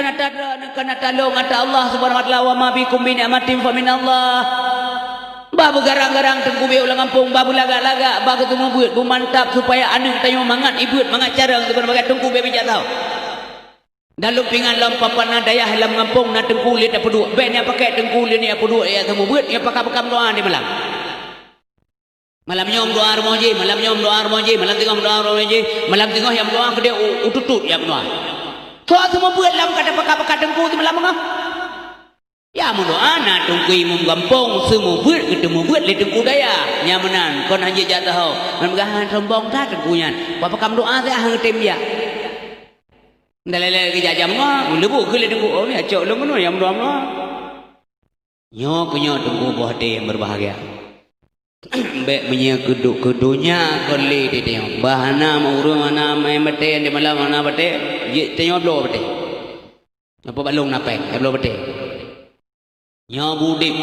kena talong ata Allah subhanahu wa ta'ala wa ma bikum min ni'matin fa min Allah. Babu garang-garang tengku be ulang kampung, babu lagak-lagak, babu tu buat, bu mantap supaya anak tayo mangat ibut mangat cara tu berbagai tengku be bijak tahu. Dalam pingan lam papan daya lam kampung na tengku liat apa dua. Be ni pakai tengku liat ni apa dua ya temu buat ya pakam doa di malam. Malam nyom doa romoji, malam nyom doa romoji, malam tengah doa romoji, malam tengah yang doa ke dia ututut yang doa. Soal semua buat lam kata pakak tengku tu malam ngah. Ya mu doa na tengku imum kampung semua buat ketemu buat le tengku daya. Nyamanan kon hanya jatuh hau. Man gahan sombong tak tengkunya. Pakam doa saya hang tem dia. Dalai-dalai kerja jam ngah, lebu ke le tengku oh ni acok long ngono yang doa ngah. Nyo tengku buah hati yang berbahagia. Baik punya kedunya kali dia tengok bahana urung mana main bete di malam mana bete je tengok blow bete apa balong napai blow bete nyo budik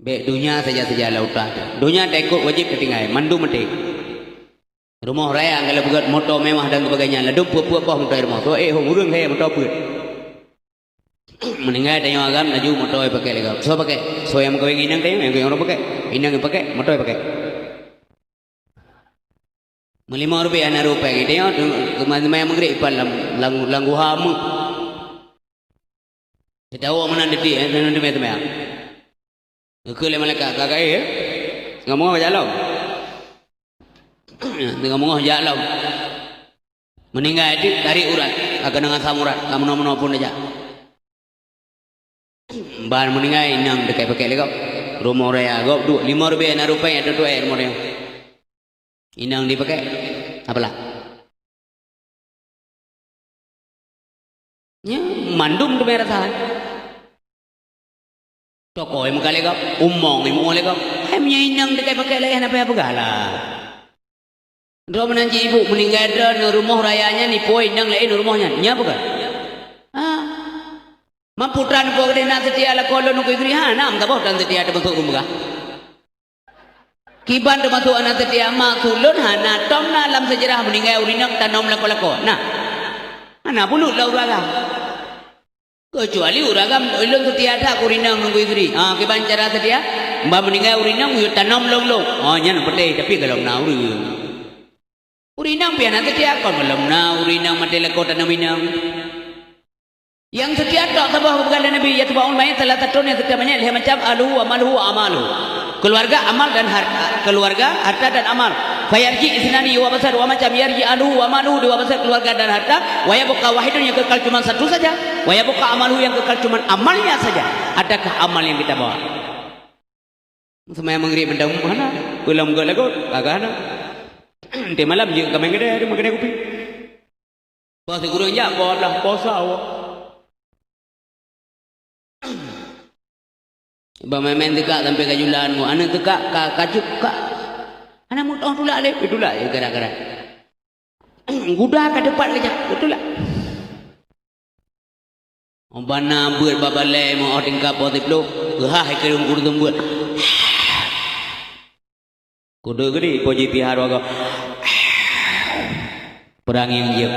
baik dunia saja lautan dunia tekuk wajib ketinggai mandu bete rumah raya kalau buat motor mewah dan sebagainya lalu puak-puak motor rumah tu urung saya motor puak meninggal tengok agam laju motor pakai lagi so pakai so yang kau inang tengok yang orang pakai inang yang pakai motor pakai $5 6 tengok teman-teman yang mengerik ipan langgu hamu setahu mana detik teman-teman ke le malaikat kakak ngomong apa jalan ngomong jalan meninggal itu tarik urat akan dengan samurat kamu pun aja bahan meninggal inang dekat pakai lagi rumah raya gop $5 6 ada tu rumah raya inang dipakai apalah nya mandum tu merah tahan toko yang kali lagi umong lagi hanya inang dekat pakai lagi apa galah do menanji ibu meninggal dah rumah rayanya ni poin inang lain rumahnya nya bukan Mamputran po kade na setia la kolo no kuigri ha nam ta bo tan setia de masuk rumah kiban de masuk anak setia ma sulun ha na tom na lam sejarah meninggal urinang tanom la kolako nah ana bulut la uragam kecuali uragam ulun setia ta urinang no kuigri kiban cara setia mbak meninggal urinang yu tanom long nya no pete tapi kalau na urinang piana setia kon malam na urinang mate la ko tanam inang yang setia tak sabah bukan Nabi ya tabaun main telah tatun yang setia banyak macam aluhu amalu keluarga amal dan harta keluarga harta dan amal fayarji isnani wa basar wa macam yarji aluhu amalu dua basar keluarga dan harta wa yabqa wahidun yang kekal cuma satu saja wa yabqa amalu yang kekal cuma amalnya saja adakah amal yang kita bawa semaya menggeri mendam mana ulam galago agana di malam je kami gede kopi pas gurunya bolah posa Bamamen tegak sampai kajulan mu, anak tegak kajuk kak, anak mu tahu tulak le, itulah ya gara-gara. Guda ke depan aja, betul lah. Bana buat babale mau tingkap positif lo, gah kerung kurung buat. Kudu gede positif harga. Perang yang dia.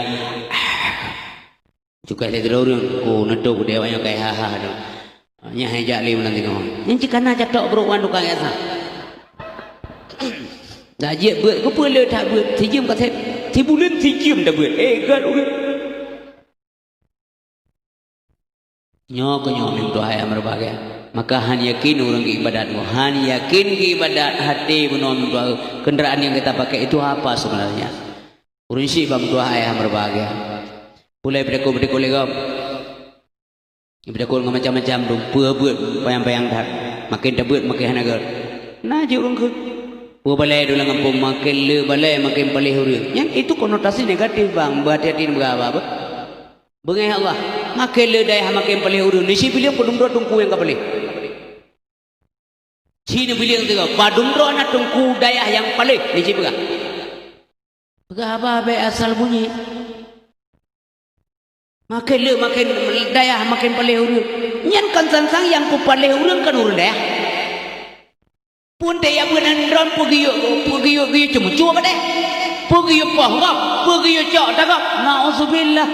Juga saya terlalu ko netok dia banyak kayak haha tu. Nya hajak li nanti ngomong. Yang cikana catok beruan tukang asa. Dah je buat ko pele tak buat. Tijem kata tibulan tijem dah buat. Kan okey. Nyo ko nyo min doa yang berbahagia. Maka han yakin orang ke ibadat mu. Han yakin ke ibadat hati menom doa. Kendaraan yang kita pakai itu apa sebenarnya? Urinsi bang doa yang berbahagia. Pulai berdeku legam. Berdeku macam-macam rumput buat payang-payang dah. Makin dah buat makin hanaga. Nah je orang ke. Buat balai dulu ngampung makin le balai makin palih huri. Yang itu konotasi negatif bang. Berhati-hati berapa? Bengai Allah. Makin le daya makin palih huri. Nisi pilih padumro tungku yang kapalih. Cina pilih yang tiga. Padumro anak tungku daya yang palih. Nisi pegah. Pegah apa asal bunyi. Makin le makin daya makin palih huri. Nyan kan sansang yang ku palih huri kan urun daya. Pun daya bukan ron pergi cuma cuma deh. Pergi paham, pergi cak tak. Nauzubillah.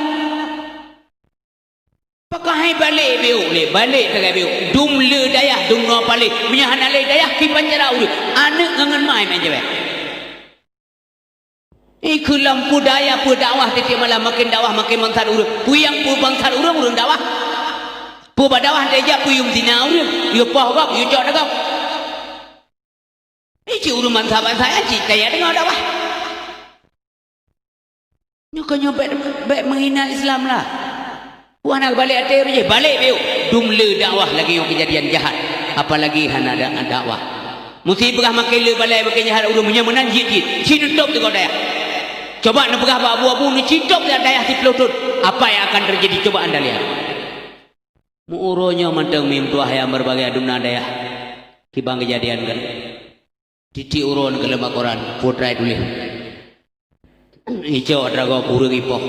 Pakai balik biu le balik tegai biu dum le dayah dum no pale menyahan ale dayah ki panjara uru anak ngangan mai main jabe iku lampu daya pu dakwah tiap malam makin dakwah makin bangsar uru puyang pu bangsar uru urang dakwah pu dakwah deja pu yum dina uru yu poh gok yu jok gok iki uru man sahabat saya ci daya dengar dakwah nyokanyo baik menghina Islam lah. Wah nak balik hati je balik biu. Dumle dakwah lagi yang kejadian jahat. Apalagi hana ada dakwah. Mesti pegah makin le balik makin jahat udah punya menanjit jit. Cintup tu kau daya. Coba nak pegah abu-abu ni cintup dia daya si pelutut. Apa yang akan terjadi coba anda lihat. Muuronya manteng mimtuah yang berbagai adumna daya. Kibang kejadian kan. Titi uron ke lemah Quran putra tulis. Hijau drago kurang ipok.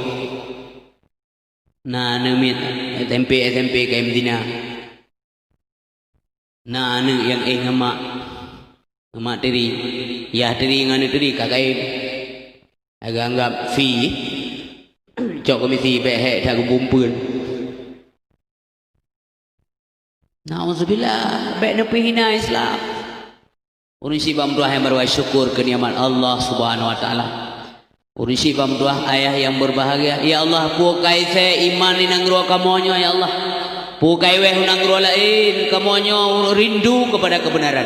Na nemit SMP ke Medina. Na anu yang ngemak diri. Ya diri nganu diri kakai agak anggap fee. Cok komisi behek dah kumpul. Nauzubillah, baik nepi hina Islam. Urang sibam doa yang berwai syukur ke nikmat Allah Subhanahu wa taala. Urisi pamduah ayah yang berbahagia. Ya Allah, pukai saya iman inang ruah kamonyo ya Allah. Pukai weh nang ruah lain kamonyo rindu kepada kebenaran.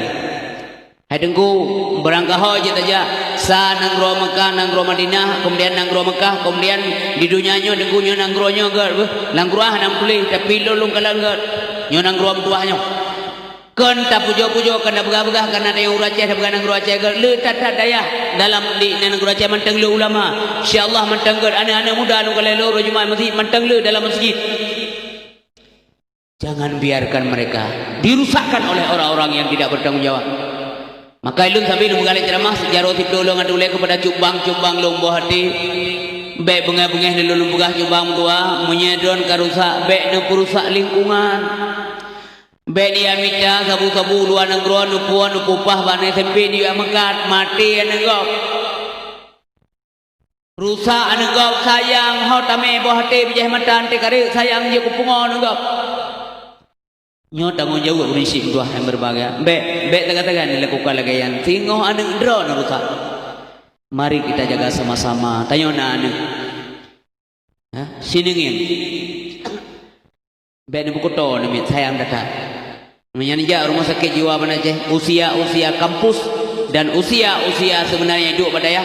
Hai dengku berangkah haji saja. Sa nang ruah Mekah, nang ruah Madinah, kemudian nang ruah Mekah, kemudian di dunianya dengkunya nang ruahnya gat. Lang ruah nang pulih tapi lulung kalang gat. Nyo nang ruah tuahnya. Kan tak pujo-pujo kan tak begah-begah kan ada yang uraceh ada beganang uraceh le tata daya dalam di nang uraceh manteng le ulama insyaallah manteng ger anak-anak muda anu kalelo jumaat masjid manteng le dalam masjid. Jangan biarkan mereka dirusakkan oleh orang-orang yang tidak bertanggung jawab. Maka ilun sambil mengalih ceramah sejarah tip dolong adulai kepada cubang-cubang lombo hati baik bengah-bengah di lulung begah cubang tua menyedron karusak baik ne perusak lingkungan. Beli amita sabu-sabu luar negara nupuan nupupah bana SMP dia mekat mati anegok rusak anegok sayang hau tame boh hati bijah matan te kare sayang je kupungon anegok nyo tanggung jawab urisi dua yang berbahagia be tegak-tegak dilakukan lagayan singoh aneg drone rusak mari kita jaga sama-sama tanyo na aneg ha siningin be ne bukuto ne sayang data menyanija rumah sakit jiwa mana je usia kampus dan usia sebenarnya hidup pada ya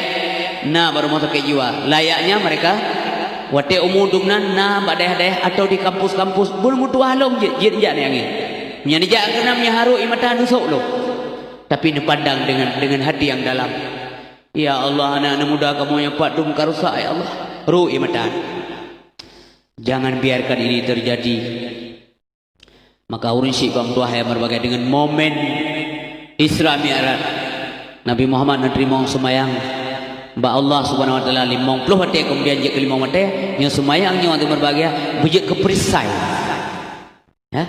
nah baru rumah sakit jiwa layaknya mereka wate umur dumnan nah pada daerah atau di kampus-kampus belum mutu halong je je ni angin menyanija kena menyaharu imatan nusuk lo tapi dipandang dengan hati yang dalam ya Allah anak-anak muda kamu yang pak dum karusak ya Allah ru imatan jangan biarkan ini terjadi. Maka urisi bang tuah yang berbagai dengan momen Isra Mi'raj Nabi Muhammad nerima semayang ba Allah Subhanahu wa taala 50 hati kemudian je kelima mate yang semayangnya waktu berbahagia bujik keperisai ya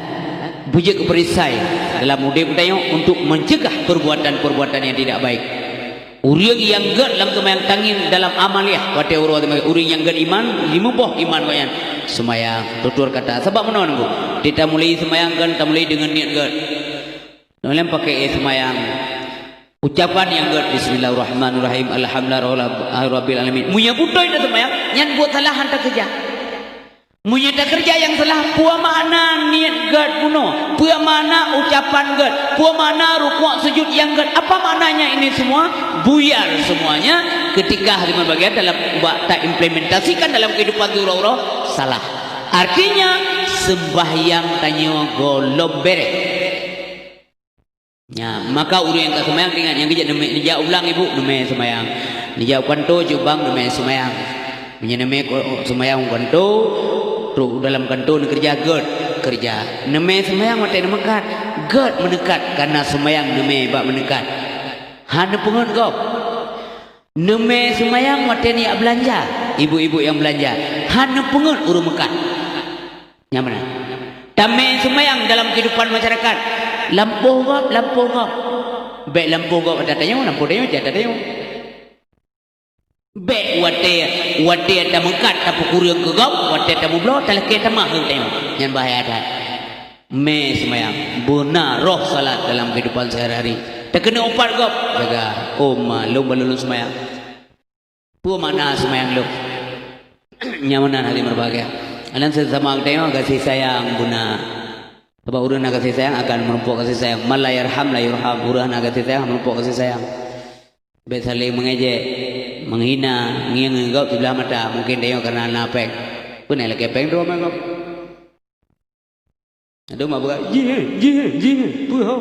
bujik keperisai dalam udip tayong untuk mencegah perbuatan-perbuatan yang tidak baik. Uriang yang gad dalam semayang tangin dalam amaliah wate uriang yang gad iman limuboh iman koyan semayang tutur kata sebab menon bu kita mulai semayang kan kita mulai dengan niat gad dalam pakai semayang ucapan yang gad bismillahirrahmanirrahim alhamdulillahirabbil alamin munya putoi dah semayang nyan buat salah hantar kerja munya tak kerja yang salah pua mana niat gad puno pua mana ucapan gad pua mana rukuk sujud yang gad apa maknanya ini semua buyar semuanya ketika hari berbahagia dalam tak implementasikan dalam kehidupan zura-ura salah artinya sembahyang tanyo golom bere ya maka uru yang tak semayang dengan yang kejap dia ulang ibu neme semayang dia kanto jubang neme semayang menyeneme semayang kanto tu dalam kanto kerja gerd kerja neme semayang mate menekat gerd menekat karena semayang neme bak menekat hana pengen kau neme semayang mate ni belanja ibu-ibu yang belanja hana pengen uru mekat yang mana tame semayang dalam kehidupan masyarakat lampu gop baik lampu gop ada tanya lampu dia ada tanya Be wate ada mengkat tapi kurang kegau wate ada mublo talak kita mah tengok yang bahaya dah. Me semayang benar roh salat dalam kehidupan sehari-hari. Tak kena upat gop jaga. Oh malu balulu semayang. Pu mana semayang lu? Nyamanan hati berbahagia. Alam sesama tengok kasih sayang guna. Sebab urang nak kasih sayang akan menumpuk kasih sayang. Mal la yarham la yurham. Urang nak kasih sayang menumpuk kasih sayang. Be saling mengejek, menghina, ngiang-ngiang sebelah mata. Mungkin tengok kerana napek. Pun nak kepeng tu apa kau? Ada mak buat ji, pu ho.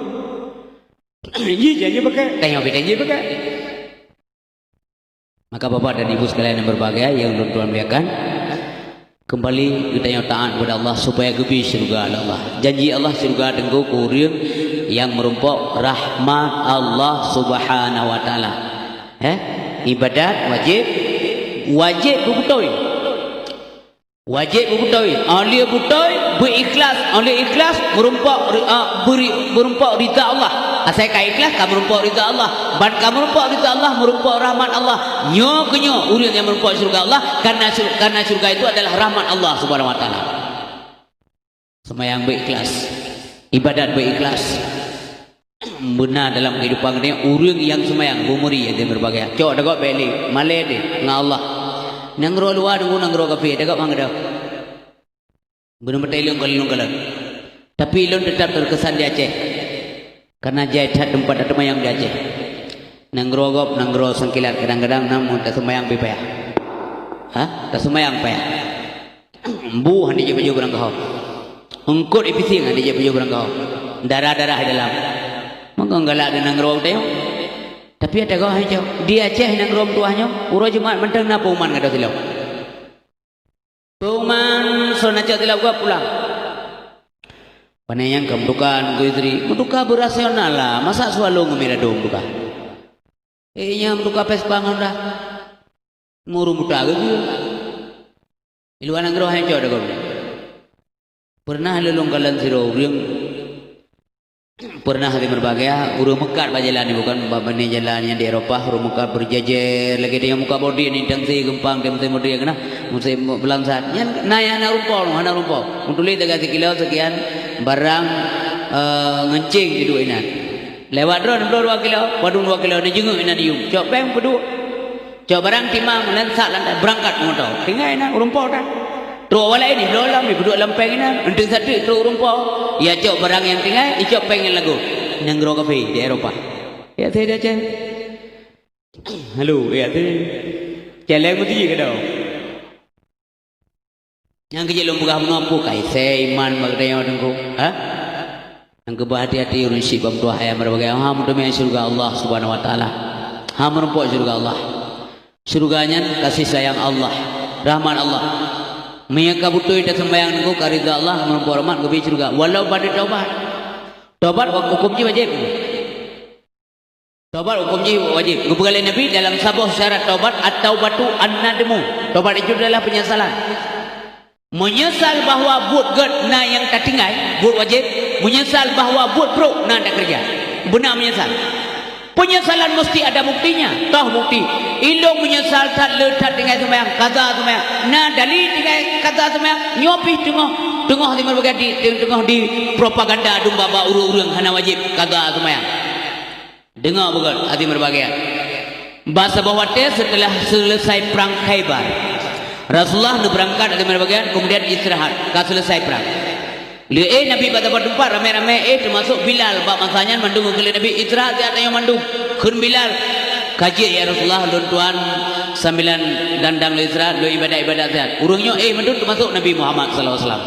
Ji jangan pakai. Tengok kita ji pakai. Maka bapak dan ibu sekalian yang berbahagia yang tuan-tuan muliakan, kembali kita yang taat kepada Allah supaya gebi syurga Allah. Janji Allah syurga tengku kurang yang merumpuk rahmat Allah Subhanahu wa taala. Ibadat wajib betul. Wajib betul. Oleh betul berikhlas, oleh ikhlas merumpuk ridha Allah. Asal kau ikhlas kamu merumpuk ridha Allah. Ban kamu merumpuk ridha Allah merumpuk rahmat Allah. Nyo urang yang merumpuk surga Allah karena surga itu adalah rahmat Allah Subhanahu wa taala. Sembahyang berikhlas, ibadat berikhlas. Benar dalam kehidupan ini urang yang sembahyang bumuri yang berbagai. Cok dagak beli, malai deh dengan Allah. Nangro luar dengan nangro kafe dagak mangga dah. Benar-benar ilung kalan. Tapi ilung tetap terkesan di Aceh. Karena jahat tempat ada yang di Aceh. Nangro gop, nangro sangkilat kadang-kadang namun tak sembahyang payah. Tak sembahyang payah. Bu handi je baju kurang kau. Ungkut ipising handi je baju kurang kau. Darah-darah di dalam. Maka galak ada nangro tengok. Tapi ada kau hanya di Aceh nangro tuahnya. Uro Jumat mentang na pauman kada silau. Pauman sonaca silau gua pulang. Panai yang kemudukan istri, muduka berasional lah. Masa selalu ngemira dong duka. Nya muduka pes bangun dah. Muru muda gitu. Iluan nangro hanya ada kau. Pernah lelong kalan siro riang. Pernah hati berbahagia, urung mekat berjalan bukan babane jalan yang di Eropah, urung mekat berjajar lagi dia muka bodi ni tangsi gempang dia mesti mudi kena, mesti belangsat. Yang naya na rumpau, untuk lihat 3 kilo sekian barang ngencing di dua inan. Lewat drone 2 kilo, padung 2 kilo ni jenguk inan dium. Cok peng pedu. Cok barang timang lensat lantai berangkat motor. Tinggal inan rumpau dah. Teruk walai ni, dalam ni berdua lempeng ni, untuk satu teruk rumpau. Ya cok barang yang tinggal, icok pengen lagu. Nangro kafe di Eropah. Ya saya dah cek. Halo, ya tu. Celeng mesti je kau. Yang kecil lombuka menampu kai, saya iman bagdaya dengku. Yang kebahati-hati urun syibam tua ayam berbagai. Ham demi surga Allah Subhanahu wa taala. Ham merumpuk surga Allah. Surganya kasih sayang Allah, rahmat Allah. Mereka butuh itu sembahyang nunggu karida Allah menumpuk rahmat ke surga. Walau pada taubat hukumnya wajib. Taubat hukumnya wajib. Kebegalan Nabi dalam sebuah syarat taubat atau batu an-nadmu. Taubat itu adalah penyesalan. Menyesal bahawa buat ged na yang tak tinggal, buat wajib. Menyesal bahawa buat pro na tak kerja. Benar menyesal. Penyesalan mesti ada buktinya. Tahu bukti. Ilung menyesal tak letak tinggal sembahyang, kaza sembahyang. Nah dalil tinggal kaza sembahyang, nyopi tengah di berbagai tengah di propaganda domba ba urang hana wajib kaza sembahyang. Dengar bukan hati berbagai. Bahasa bawatnya setelah selesai perang Khaybar. Rasulullah nu berangkat hati berbagai kemudian istirahat, ka selesai perang. Nabi pada bertempat ramai-ramai termasuk Bilal bab masanya mandung ke Nabi istirahat dia tanya mandung kun Bilal kaji ya Rasulullah tuan sambilan dandang istirahat lo ibadat sehat urungnya mandung termasuk Nabi Muhammad sallallahu alaihi wasallam